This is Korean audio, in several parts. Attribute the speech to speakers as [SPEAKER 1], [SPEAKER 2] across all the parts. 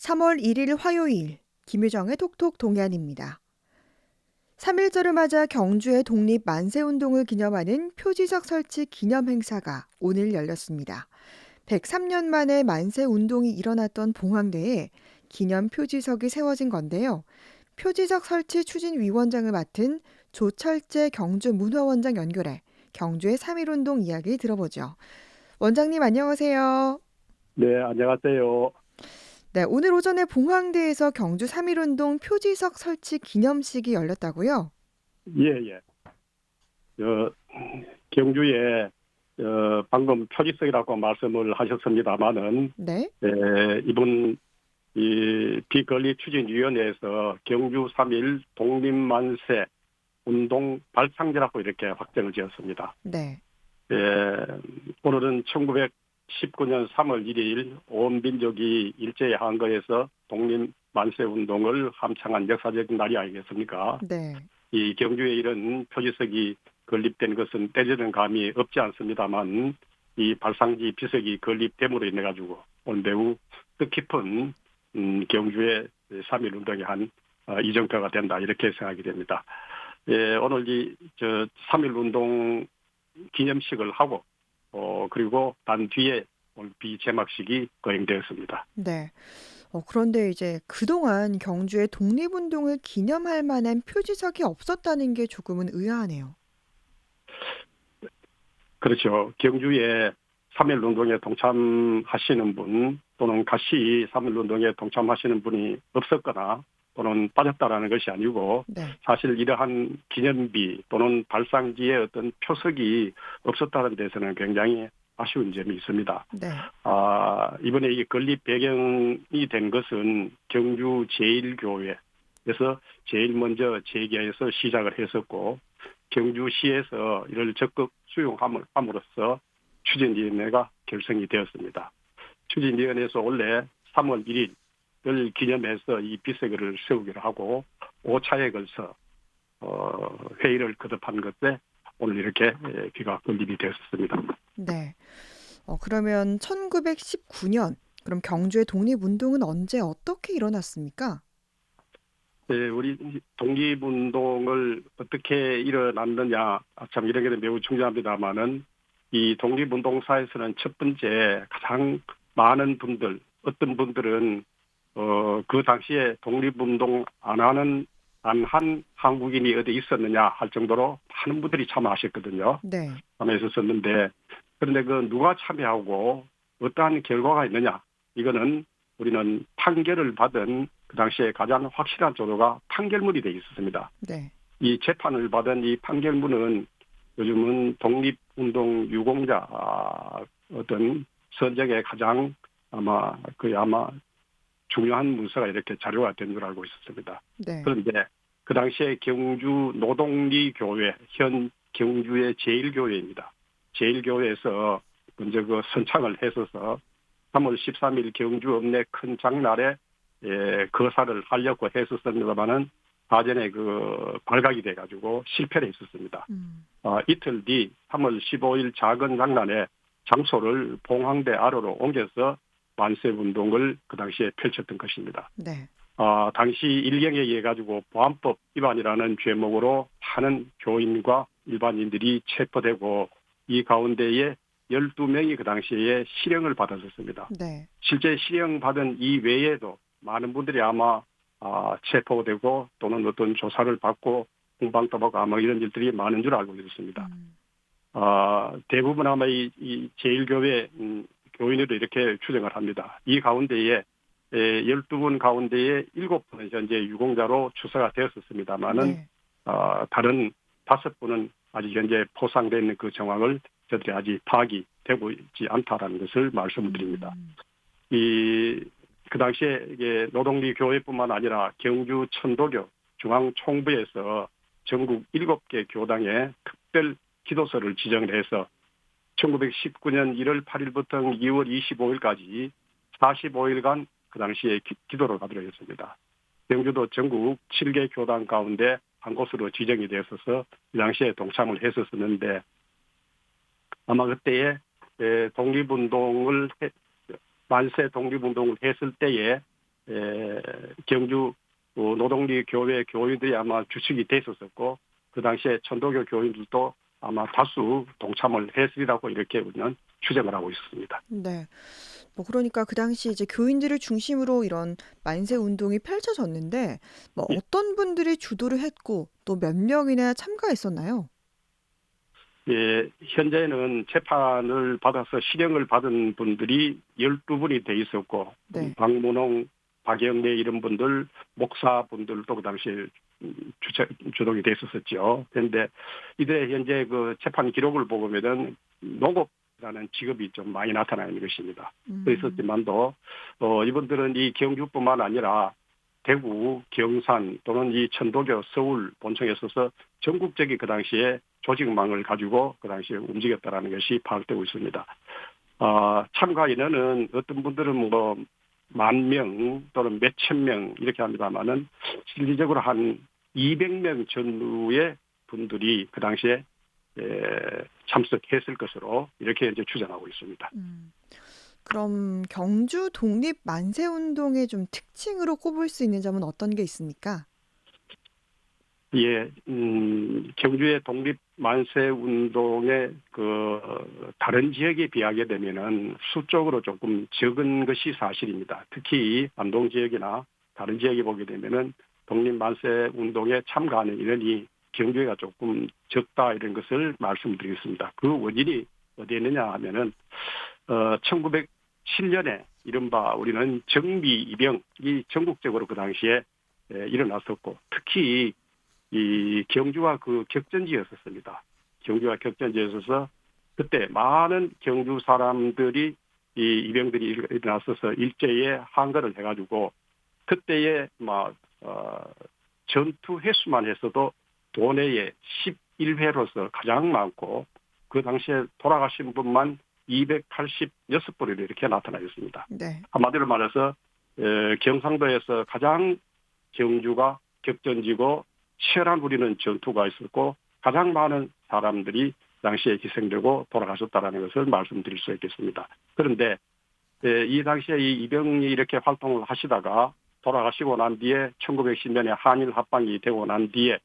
[SPEAKER 1] 3월 1일 화요일 김유정의 톡톡 동해안입니다. 3.1절을 맞아 경주의 독립 만세운동을 기념하는 표지석 설치 기념 행사가 오늘 열렸습니다. 103년 만에 만세운동이 일어났던 봉황대에 기념 표지석이 세워진 건데요. 표지석 설치 추진위원장을 맡은 조철재 경주문화원장 연결해 경주의 3.1운동 이야기 들어보죠. 원장님 안녕하세요.
[SPEAKER 2] 네, 안녕하세요.
[SPEAKER 1] 네, 오늘 오전에 봉황대에서 경주 3.1운동 표지석 설치 기념식이 열렸다고요?
[SPEAKER 2] 예, 예. 어, 경주에 방금 표지석이라고 말씀을 하셨습니다마는
[SPEAKER 1] 네.
[SPEAKER 2] 이번 이 비건립추진위원회에서 경주 3.1 독립만세 운동 발상지라고 이렇게 확정을 지었습니다.
[SPEAKER 1] 네.
[SPEAKER 2] 예, 오늘은 1919년 3월 1일 온 민족이 일제의 한거에서 독립만세 운동을 함창한 역사적인 날이 아니겠습니까?
[SPEAKER 1] 네.
[SPEAKER 2] 이 경주에 이런 표지석이 건립된 것은 때리는 감이 없지 않습니다만 이 발상지 비석이 건립됨으로 인해 가지고 오늘 매우 뜻깊은 경주의 3.1 운동의 한 이정표가 된다 이렇게 생각이 됩니다. 예, 오늘 이 3.1 운동 기념식을 하고 그리고 난 뒤에 오늘 비제막식이 거행되었습니다.
[SPEAKER 1] 네. 그런데 이제 그동안 경주의 독립운동을 기념할 만한 표지석이 없었다는 게 조금은 의아하네요.
[SPEAKER 2] 그렇죠. 경주에 3.1 운동에 동참하시는 분 또는 같이 3.1 운동에 동참하시는 분이 없었거나 또는 빠졌다라는 것이 아니고
[SPEAKER 1] 네.
[SPEAKER 2] 사실 이러한 기념비 또는 발상지의 어떤 표석이 없었다는 데서는 굉장히 아쉬운 점이 있습니다.
[SPEAKER 1] 네.
[SPEAKER 2] 이번에 이 건립 배경이 된 것은 경주 제1교회에서 제일 먼저 재개해서 시작을 했었고 경주시에서 이를 적극 수용함으로써 추진위원회가 결성이 되었습니다. 추진위원회에서 원래 3월 1일을 기념해서 이 비석을 세우기로 하고 5차에 걸쳐 회의를 거듭한 것에 오늘 이렇게 비가 건립이 되었습니다.
[SPEAKER 1] 네. 그러면 1919년 그럼 경주의 독립운동은 언제 어떻게 일어났습니까?
[SPEAKER 2] 네, 우리 독립운동을 어떻게 일어났느냐, 참 이런 게 매우 중요합니다만은 이 독립운동사에서는 첫 번째 가장 많은 분들, 어떤 분들은 그 당시에 독립운동 안 하는 단 한 한국인이 어디 있었느냐 할 정도로 많은 분들이 참여하셨거든요.
[SPEAKER 1] 네.
[SPEAKER 2] 참여했었는데 그런데 그 누가 참여하고 어떠한 결과가 있느냐 이거는 우리는 판결을 받은 그 당시에 가장 확실한 조도가 판결문이 되어 있었습니다.
[SPEAKER 1] 네.
[SPEAKER 2] 이 재판을 받은 이 판결문은 요즘은 독립운동 유공자 어떤 선정의 가장 아마 중요한 문서가 이렇게 자료가 된 줄 알고 있었습니다.
[SPEAKER 1] 네.
[SPEAKER 2] 그런데 그 당시에 경주 노동리교회 현 경주의 제1교회입니다. 제1교회에서 먼저 그 선창을 했어서 3월 13일 경주 읍내 큰 장날에 거사를 하려고 했었습니다만은 사전에 그 발각이 돼가지고 실패를 했었습니다. 이틀 뒤 3월 15일 작은 장난에 장소를 봉황대 아래로 옮겨서 만세운동을 그 당시에 펼쳤던 것입니다.
[SPEAKER 1] 네.
[SPEAKER 2] 당시 일경에 의해 가지고 보안법 위반이라는 죄목으로 많은 교인과 일반인들이 체포되고 이 가운데에 12명이 그 당시에 실형을 받았었습니다.
[SPEAKER 1] 네.
[SPEAKER 2] 실제 실형받은 이 외에도 많은 분들이 아마 체포되고 또는 어떤 조사를 받고 공방떠보고 아마 이런 일들이 많은 줄 알고 있습니다. 대부분 아마 이 제1교회 교인으로 이렇게 추정을 합니다. 이 가운데에 12분 가운데에 7분은 현재 유공자로 추서가 되었었습니다만은
[SPEAKER 1] 네.
[SPEAKER 2] 다른 5분은 아직 현재 포상되어 있는 그 정황을 저들이 아직 파악이 되고 있지 않다라는 것을 말씀을 드립니다. 그 당시에 이게 노동리 교회뿐만 아니라 경주 천도교 중앙총부에서 전국 7개 교당에 특별 기도서를 지정을 해서 1919년 1월 8일부터 2월 25일까지 45일간 그 당시에 기도를 하도록 했습니다. 경주도 전국 7개 교당 가운데 한 곳으로 지정이 되었어서 이 당시에 동참을 했었는데 아마 그때에 만세 독립운동을 했을 때에 경주 노동리 교회 교인들이 아마 주축이 됐었고 그 당시에 천도교 교인들도 아마 다수 동참을 했으리라고 이렇게 우리는 추정을 하고 있습니다.
[SPEAKER 1] 네. 뭐 그러니까 그 당시 이제 교인들을 중심으로 이런 만세 운동이 펼쳐졌는데 뭐
[SPEAKER 2] 예,
[SPEAKER 1] 어떤 분들이 주도를 했고 또 몇 명이나 참가했었나요?
[SPEAKER 2] 현재는 재판을 받아서 실형을 받은 분들이 12분이 돼 있었고
[SPEAKER 1] 네.
[SPEAKER 2] 박문홍, 박영래 이런 분들, 목사분들도 그 당시에 주동이 돼 있었었죠. 그런데 이들의 현재 그 재판 기록을 보면은 농업이라는 직업이 좀 많이 나타나 있는 것입니다.
[SPEAKER 1] 음.
[SPEAKER 2] 그랬었지만도 이분들은 이 경주뿐만 아니라 대구, 경산 또는 이 천도교, 서울 본청에 있어서 전국적인 그 당시에 조직망을 가지고 그 당시에 움직였다라는 것이 파악되고 있습니다. 참가 인원은 어떤 분들은 뭐 10,000명 또는 몇천 명 이렇게 합니다만은 실질적으로 한 200명 전후의 분들이 그 당시에 참석했을 것으로 이렇게 이제 추정하고 있습니다.
[SPEAKER 1] 음. 그럼 경주 독립 만세 운동의 좀 특징으로 꼽을 수 있는 점은 어떤 게 있습니까?
[SPEAKER 2] 경주의 독립 만세 운동의 그 다른 지역에 비하게 되면은 수적으로 조금 적은 것이 사실입니다. 특히 안동 지역이나 다른 지역에 보게 되면은 독립 만세 운동에 참가하는 인원이 경주가 조금 적다 이런 것을 말씀드리겠습니다. 그 원인이 어디에 있느냐 하면은 1907년에 이른바 우리는 정비 이병이 전국적으로 그 당시에 일어났었고 특히 이 경주가 그 격전지였었습니다. 경주가 격전지였어서 그때 많은 경주 사람들이 이 이병들이 일어났어서 일제에 항거를 해가지고 그때의 전투 횟수만 해서도 도내에 11회로서 가장 많고 그 당시에 돌아가신 분만 286분이 이렇게 나타나 있습니다.
[SPEAKER 1] 네.
[SPEAKER 2] 한마디로 말해서 경상도에서 가장 경주가 격전지고 치열한 우리는 전투가 있었고 가장 많은 사람들이 당시에 희생되고 돌아가셨다는 것을 말씀드릴 수 있겠습니다. 그런데 이 당시에 이 이병이 이렇게 활동을 하시다가 돌아가시고 난 뒤에 1910년에 한일 합방이 되고 난 뒤에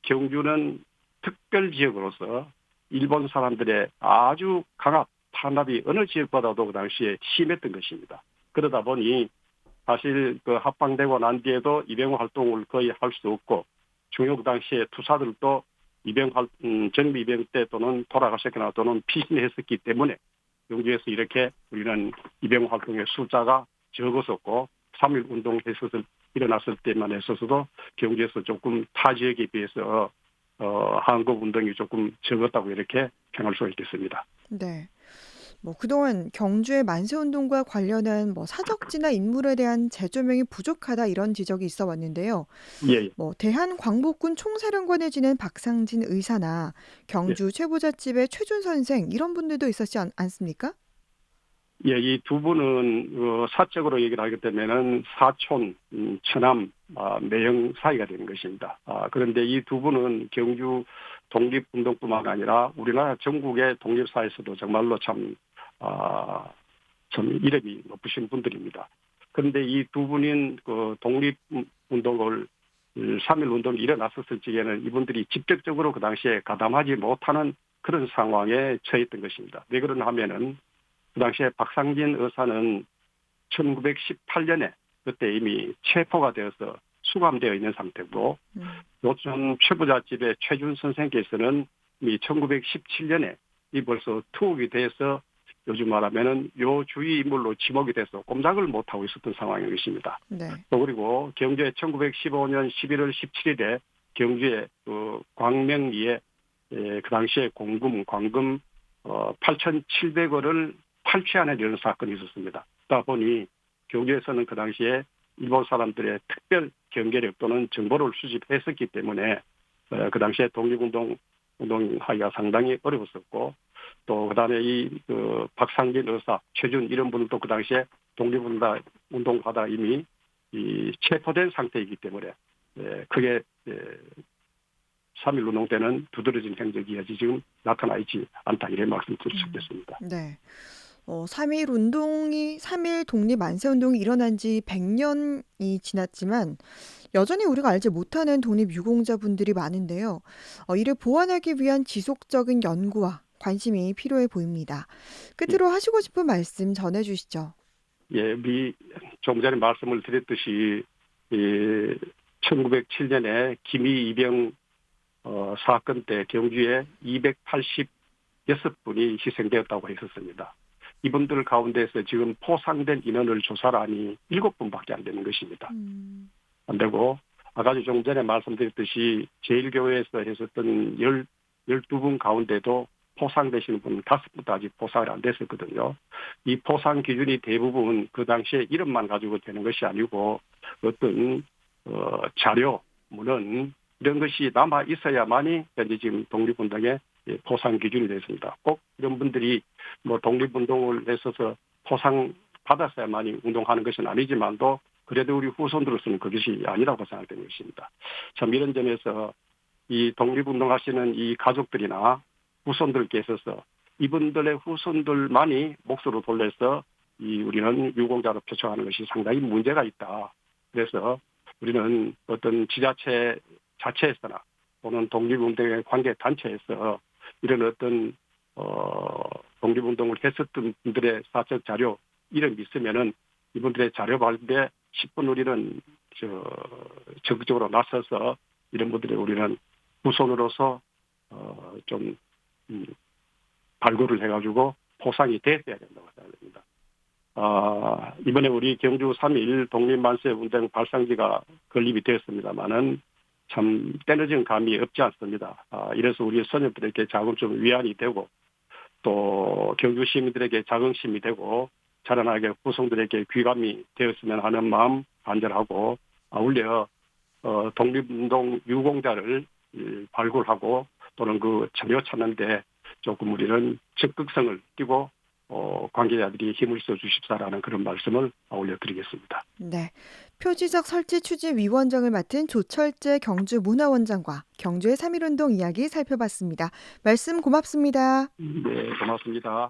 [SPEAKER 2] 경주는 특별 지역으로서 일본 사람들의 아주 강압 탄압이 어느 지역보다도 그 당시에 심했던 것입니다. 그러다 보니 사실 그 합방되고 난 뒤에도 이병 활동을 거의 할 수 없고 중요 그 당시에 투사들도 정비 이병 때 또는 돌아가셨거나 또는 피신했었기 때문에 경주에서 이렇게 우리는 이병 활동의 숫자가 적었었고 3.1 운동 일어났을 때만 했어서도 경주에서 조금 타 지역에 비해서 한국 운동이 조금 적었다고 이렇게 평할 수 있겠습니다.
[SPEAKER 1] 네. 뭐 그동안 경주의 만세 운동과 관련한 뭐 사적지나 인물에 대한 재조명이 부족하다 이런 지적이 있어 왔는데요.
[SPEAKER 2] 예,
[SPEAKER 1] 뭐 대한광복군 총사령관에 지낸 박상진 의사나
[SPEAKER 2] 예.
[SPEAKER 1] 경주 최보잣집의 최준 선생 이런 분들도 있었지 않습니까?
[SPEAKER 2] 예, 이 두 분은 사적으로 얘기를 하게 되면은 사촌, 처남, 매형 사이가 되는 것입니다. 그런데 이 두 분은 경주 독립운동뿐만 아니라 우리나라 전국의 독립사에서도 정말로 참 이름이 높으신 분들입니다. 그런데 이 두 분인 그 독립운동을 3.1 운동이 일어났었을 적에는 이분들이 직접적으로 그 당시에 가담하지 못하는 그런 상황에 처했던 것입니다. 왜 그러냐 하면은 그 당시에 박상진 의사는 1918년에 그때 이미 체포가 되어서 수감되어 있는 상태고 요즘 최부잣집의 최준 선생께서는 이미 1917년에 이 벌써 투옥이 돼서 요즘 말하면은 요 주의 인물로 지목이 돼서 꼼짝을 못하고 있었던 상황인 것입니다.
[SPEAKER 1] 네.
[SPEAKER 2] 또 그리고 경주에 1915년 11월 17일에 경주에 그 광명리에 그 당시에 광금 8,700원을 탈취하는 이런 사건이 있었습니다. 그러다 보니 경주에서는 그 당시에 일본 사람들의 특별 경계력 또는 정보를 수집했었기 때문에 그 당시에 독립운동하기가 상당히 어려웠었고 또 그다음에 그 박상진 의사, 최준 이런 분들도 그 당시에 독립운동하다 이미 체포된 상태이기 때문에 크게 3.1 운동 때는 두드러진 행적이 아직 지금 나타나 있지 않다 이렇게 말씀드릴 수 있겠습니다.
[SPEAKER 1] 네. 3.1 독립 만세 운동이 일어난 지 100년이 지났지만 여전히 우리가 알지 못하는 독립 유공자분들이 많은데요. 이를 보완하기 위한 지속적인 연구와 관심이 필요해 보입니다.
[SPEAKER 2] 예,
[SPEAKER 1] 끝으로 하시고 싶은 말씀 전해 주시죠.
[SPEAKER 2] 예, 좀 전에 말씀을 드렸듯이 1907년에 김희 이병 사건 때 경주에 286분이 희생되었다고 했었습니다. 이분들 가운데서 지금 포상된 인원을 조사하니 7분밖에 안 되는 것입니다. 안 되고 아까 좀 전에 말씀드렸듯이 제1교회에서 했었던 12분 가운데도 포상되시는 분은 5분도 아직 포상을 안 됐었거든요. 이 포상 기준이 대부분 그 당시에 이름만 가지고 되는 것이 아니고 어떤 자료문은 이런 것이 남아 있어야만이 현재 지금 독립운동의 포상 기준이 됐습니다. 꼭 이런 분들이 뭐 독립운동을 했어서 포상 받았어야만이 운동하는 것은 아니지만도 그래도 우리 후손들로서는 그것이 아니라고 생각되는 것입니다. 참 이런 점에서 이 독립운동 하시는 이 가족들이나 후손들께 있어서 이분들의 후손들만이 몫으로 돌려서 우리는 유공자로 표창하는 것이 상당히 문제가 있다. 그래서 우리는 어떤 지자체 자체에서나 또는 독립운동의 관계 단체에서 이런 어떤 독립운동을 했었던 분들의 사적 자료 이름 있으면은 이분들의 자료 발급에 10분 우리는 적극적으로 나서서 이런 분들의 우리는 후손으로서 좀 발굴을 해가지고 보상이 됐어야 된다고 생각합니다. 이번에 우리 경주 3.1 독립만세 운동 발상지가 건립이 되었습니다만은 참 때늦은 감이 없지 않습니다. 이래서 우리 선녀들에게 자금 좀 위안이 되고 또 경주 시민들에게 자긍심이 되고 자라나게 후손들에게 귀감이 되었으면 하는 마음 간절하고 아울러 독립운동 유공자를 발굴하고 또는 그 자료 찾는데 조금 우리는 적극성을 띠고 관계자들이 힘을 써 주십사라는 그런 말씀을 올려드리겠습니다.
[SPEAKER 1] 네. 표지적 설치 추진 위원장을 맡은 조철재 경주문화원장과 경주의 3.1 운동 이야기 살펴봤습니다. 말씀 고맙습니다.
[SPEAKER 2] 네, 고맙습니다.